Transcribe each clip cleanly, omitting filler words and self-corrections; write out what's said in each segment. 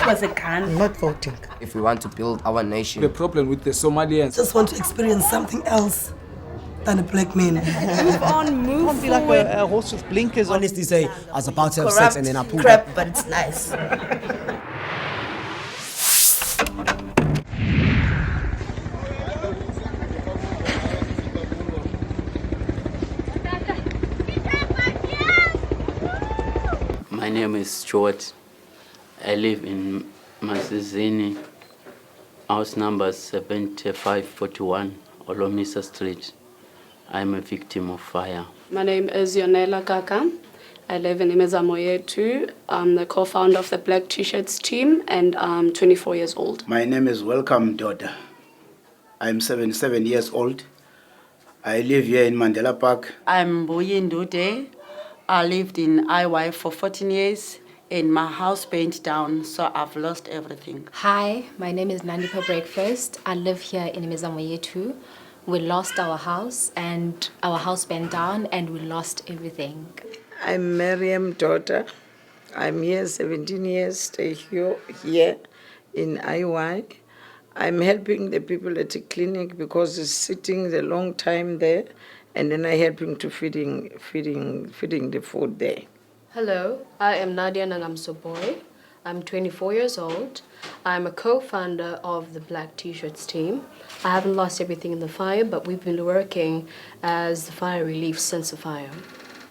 was a gun. I'm not voting. If we want to build our nation. The problem with the Somalians. Just want to experience something else than a black man. Move on, move Can't be like forward. a horse with blinkers on. Honestly say, I was about to have sex Corrupt and then I pulled crap, up. but it's nice. My name is Stuart. I live in Masizini, house number 7541, Olomisa Street. I'm a victim of fire. My name is Yonela Kaka. I live in Imezamoyetu. I'm the co-founder of the Black T-Shirts team, and I'm 24 years old. My name is Welcome Doda. I'm 77 years old. I live here in Mandela Park. I'm Boyindude. I lived in IY for 14 years, and my house burnt down, so I've lost everything. Hi, my name is Nandipa Breakfast. I live here in Imezamoyetu. We lost our house, and our house burned down, and we lost everything. I'm Miriam daughter. I'm here 17 years, stay here in IY. I'm helping the people at the clinic because it's sitting the long time there, and then I help him to feeding the food there. Hello, I am Nadia Nangamsoboy. I'm 24 years old. I'm a co-founder of the Black T-Shirts team. I haven't lost everything in the fire, but we've been working as the fire relief since the fire.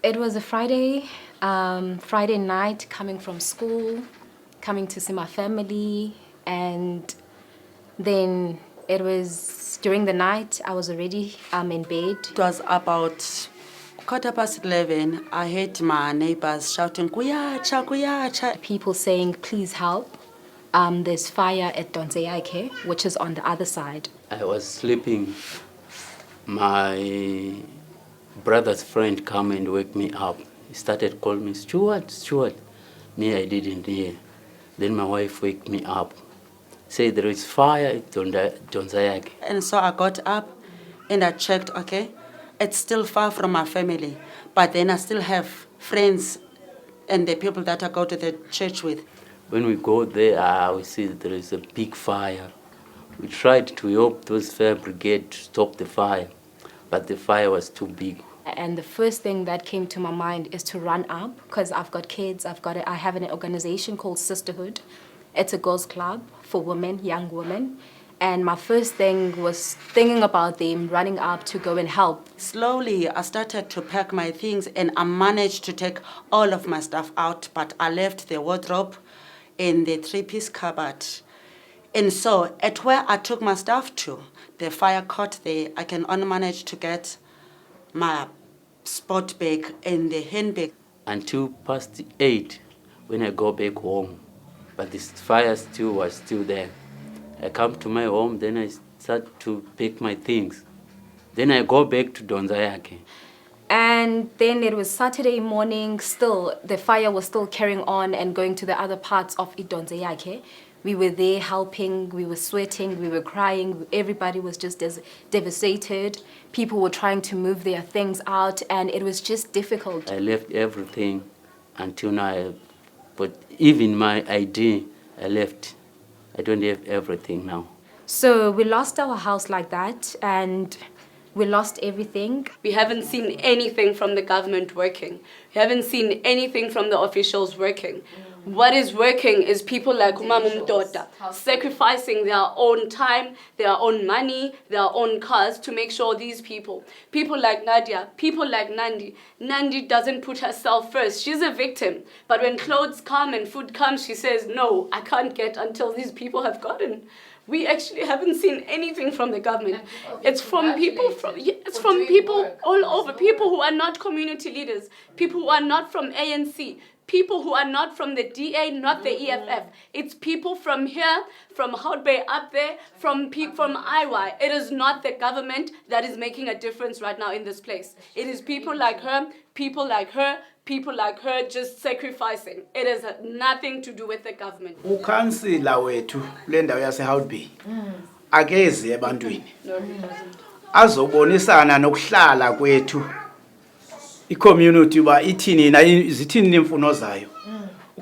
It was a Friday night, coming from school, coming to see my family, and then it was during the night. I was already in bed. It was about 11:15. I heard my neighbors shouting, "Kuyacha, kuyacha." People saying, please help. There's fire at Donzeyake, which is on the other side. I was sleeping. My brother's friend come and wake me up. He started calling me, Stuart, Stuart. Me, I didn't hear. Then my wife wake me up. Say there is fire at Donzeyake. And so I got up and I checked, okay, it's still far from my family, but then I still have friends and the people that I go to the church with. When we go there, we see there is a big fire. We tried to help those fire brigade to stop the fire, but the fire was too big. And the first thing that came to my mind is to run up, because I've got kids. I have an organization called Sisterhood. It's a girls' club for women, young women. And my first thing was thinking about them, running up to go and help. Slowly, I started to pack my things, and I managed to take all of my stuff out, but I left the wardrobe in the 3-piece cupboard. And so, at where I took my stuff to, the fire caught there. I can only manage to get my sport bag and the handbag. Until past 8, when I go back home, but the fire was still there. I come to my home, then I start to pick my things. Then I go back to Donzeyake. And then it was Saturday morning, still, the fire was still carrying on and going to the other parts of Donzeyake. We were there helping, we were sweating, we were crying, everybody was just devastated. People were trying to move their things out, and it was just difficult. I left everything until now, but even my ID, I left. I don't have everything now. So we lost our house like that, and we lost everything. We haven't seen anything from the government working. We haven't seen anything from the officials working. What is working is people like Umama Mdota sacrificing their own time, their own money, their own cars to make sure these people like Nadia, people like Nandi doesn't put herself first. She's a victim. But when clothes come and food comes, she says, no, I can't get until these people have gotten. We actually haven't seen anything from the government. It's from people all over, people who are not community leaders, people who are not from ANC, people who are not from the DA, not the EFF. It's people from here, from Hout Bay up there, from IY. It is not the government that is making a difference right now in this place. It is people like her, just sacrificing. It has nothing to do with the government. Ukhansila wethu kule ndawo yase-Hout Bay akeze ebantwini azobonisana nokuhlala kwethu i-community uba ithini na zithini imfuno zayo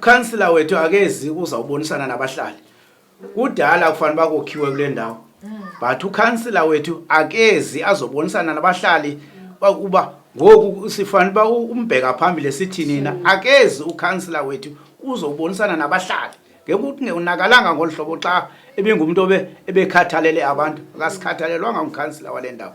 ukhansila wethu akezi uzawubonisana nabahlali kudala kufanele bakukhiwe kule ndawo but ukhansila wethu akezi azobonisana nabahlali ukuba ngoku sifanele ba umbheka phambili sithi nina akezi ukhansila wethu uzobonisana nabahlali ngekuthi ngeunakalanga ngolhlobo xa ebengumuntu ebekhathalele abantu akasikhathalelwanga umkhansila wale ndawo.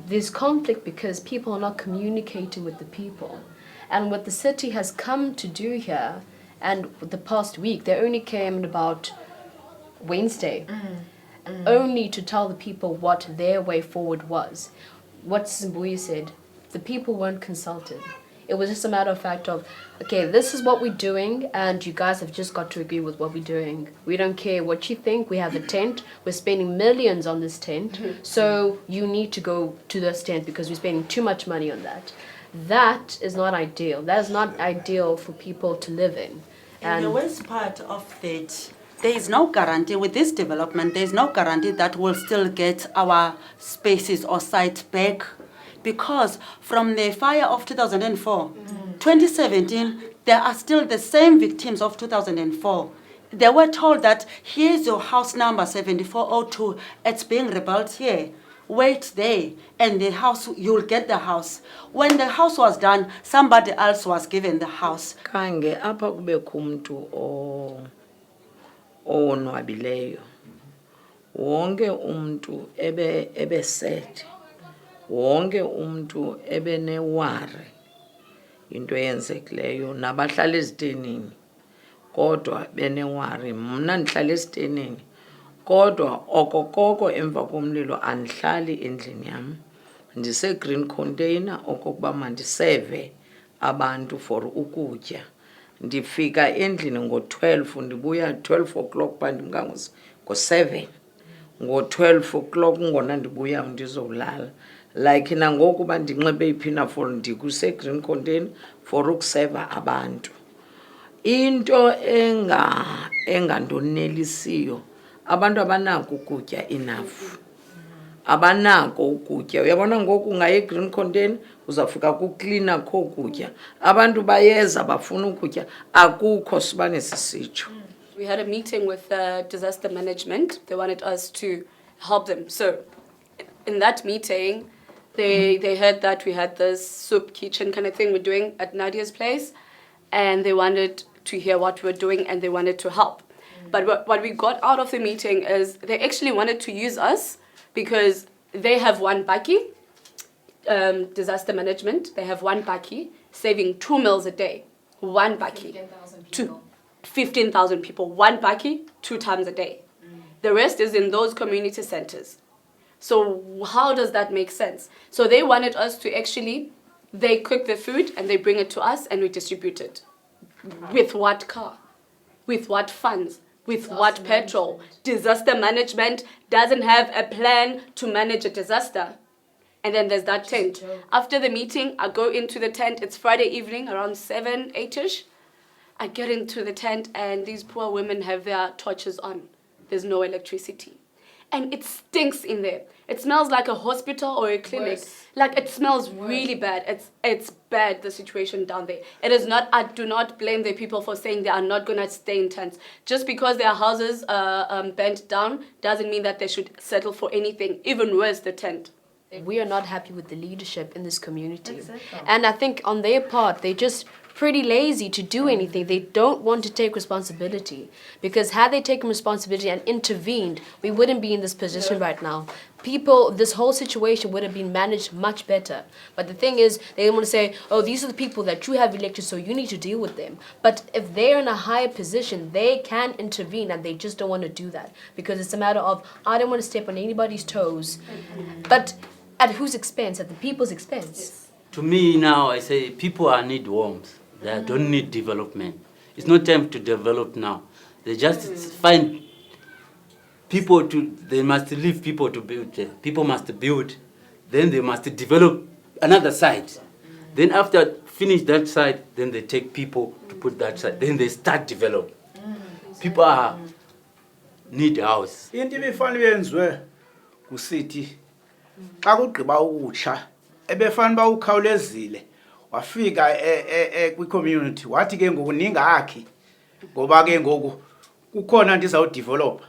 There's conflict because people are not communicating with the people. And what the city has come to do here, and the past week, they only came about Wednesday, only to tell the people what their way forward was. What Simbuyi said, the people weren't consulted. It was just a matter of fact of, okay, this is what we're doing, and you guys have just got to agree with what we're doing. We don't care what you think. We have a tent. We're spending millions on this tent, so you need to go to this tent because we're spending too much money on that. That is not ideal. That is not ideal for people to live in. And the worst part of that, there is no guarantee with this development, there is no guarantee that we'll still get our spaces or sites back. Because from the fire of 2004, 2017, there are still the same victims of 2004. They were told that here's your house number 7402, it's being rebuilt here. Wait there, and the house, you'll get the house. When the house was done, somebody else was given the house. Kange apha kubekho umuntu onwabileyo. Wonke umuntu ebe sad. Wonke umuntu ebe newari. Into eyenzekileyo nabahlala ezitenini. Kodwa benewari. Mna ndihlala ezitenini. Kodwa okokoko emva komlilo andihlali endlini yam. Ndise green container okokuba mandiseve abantu for ukutya. Ndifika endlini ngo-12 ndibuya 12 o'clock ba ndimka ngo-7. Ngo-12 o'clock ngona ndibuya ndizolala. Like nangoku ba ndinxibe ipinafore ndikuse green container for ukuseva abantu. Into engandonelisiyo abantu abanako ukutya enough. Abanako ukutya. Uyabona ngoku ngaye green container uzafika kuclean akho ukutya. Abantu bayeza bafuna ukutya akukho sibane sisitsho. We had a meeting with disaster management. They wanted us to help them. So in that meeting, they heard that we had this soup kitchen kind of thing we're doing at Nadia's place, and they wanted to hear what we're doing and they wanted to help. But what we got out of the meeting is they actually wanted to use us because they have one baki, disaster management. They have one baki saving 2 meals a day. One baki. 15,000 people. One baki, 2 times a day. The rest is in those community centers. So how does that make sense? So they wanted us to actually, they cook the food and they bring it to us and we distribute it. With what car? With what funds? With what petrol? Disaster management doesn't have a plan to manage a disaster. And then there's that tent. After the meeting, I go into the tent. It's Friday evening, around 7, 8-ish. I get into the tent and these poor women have their torches on. There's no electricity. And it stinks in there. It smells like a hospital or a clinic. Like it smells really bad. It's bad, the situation down there. It is not, I do not blame the people for saying they are not going to stay in tents. Just because their houses are bent down doesn't mean that they should settle for anything, even worse, the tent. We are not happy with the leadership in this community. And I think on their part, they just pretty lazy to do anything. They don't want to take responsibility. Because had they taken responsibility and intervened, we wouldn't be in this position right now. People, this whole situation would have been managed much better. But the thing is, they want to say, oh, these are the people that you have elected, so you need to deal with them. But if they're in a higher position, they can intervene, and they just don't want to do that. Because it's a matter of, I don't want to step on anybody's toes. But at whose expense? At the people's expense. To me now, I say people need warmth. They don't need development. It's not time to develop now. They just find people to, they must leave people to build. People must build. Then they must develop another side. Then after finish that side, then they take people to put that side. Then they start develop. People need house. into ibifanele yenziwe kusithi xa kugqiba ukutsha ebefanele ba ukhawulezile wafika kwi-community wathi ke ngoku ningakhi ngoba ke ngoku kukhona into izawudevelopa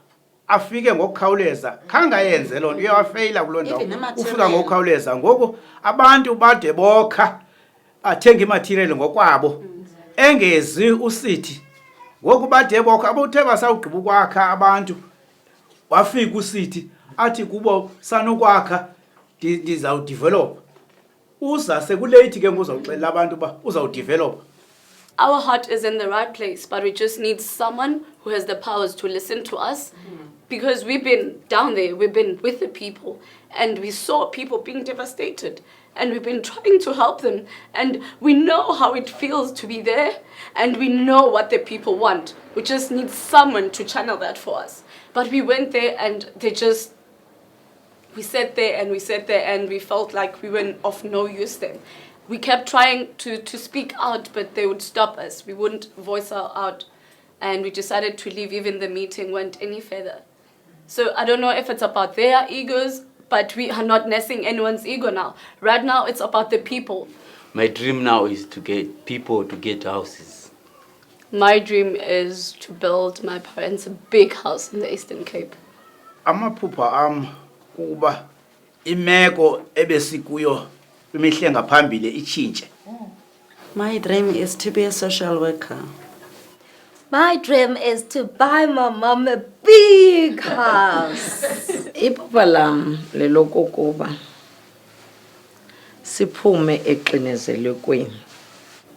afike ngokukhawuleza khangayenze loo nto uyawafeyila kuloo ndawo ufika ngokukhawuleza ngoku abantu bade bokha athenga imaterial ngokwabo engezi usithi ngoku bade bokha abuthe basawugqiba ukwakha abantu wafika usithi athi kubo sanokwakha ndizawudevelopa uza sekulate ke ngozawuxelela abantu ba uzawudevelopa. Our heart is in the right place, but we just need someone who has the powers to listen to us. Because we've been down there, we've been with the people, and we saw people being devastated. And we've been trying to help them. And we know how it feels to be there, and we know what the people want. We just need someone to channel that for us. But we went there, and we sat there, and we felt like we were of no use then. We kept trying to speak out, but they would stop us. We wouldn't voice out. And we decided to leave. Even the meeting went any further. So I don't know if it's about their egos, but we are not nursing anyone's ego now. Right now, it's about the people. My dream now is to get people to get houses. My dream is to build my parents a big house in the Eastern Cape. Amaphupha kuba imeko ebesikuyo kwimihle ngaphambili itshintshe. My dream is to be a social worker. My dream is to buy my mom a big house. Iphupha lam lelokokuba siphume exinezelekweni.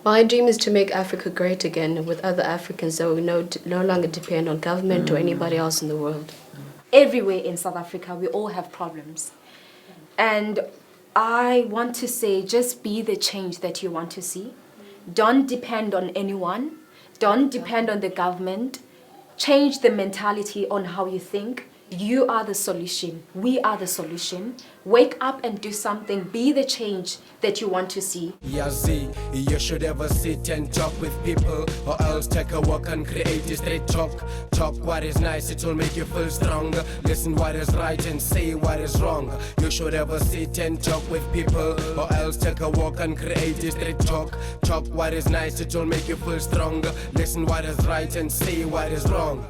My dream is to make Africa great again with other Africans that we no longer depend on government or anybody else in the world. Everywhere in South Africa, we all have problems. And I want to say, just be the change that you want to see. Don't depend on anyone. Don't depend on the government. Change the mentality on how you think. You are the solution. We are the solution. Wake up and do something. Be the change that you want to see. Yazi, you should ever sit and talk with people, or else take a walk and create a straight talk. Talk what is nice, it will make you feel stronger. Listen what is right and say what is wrong. You should ever sit and talk with people, or else take a walk and create a straight talk. Talk what is nice, it will make you feel stronger. Listen what is right and say what is wrong.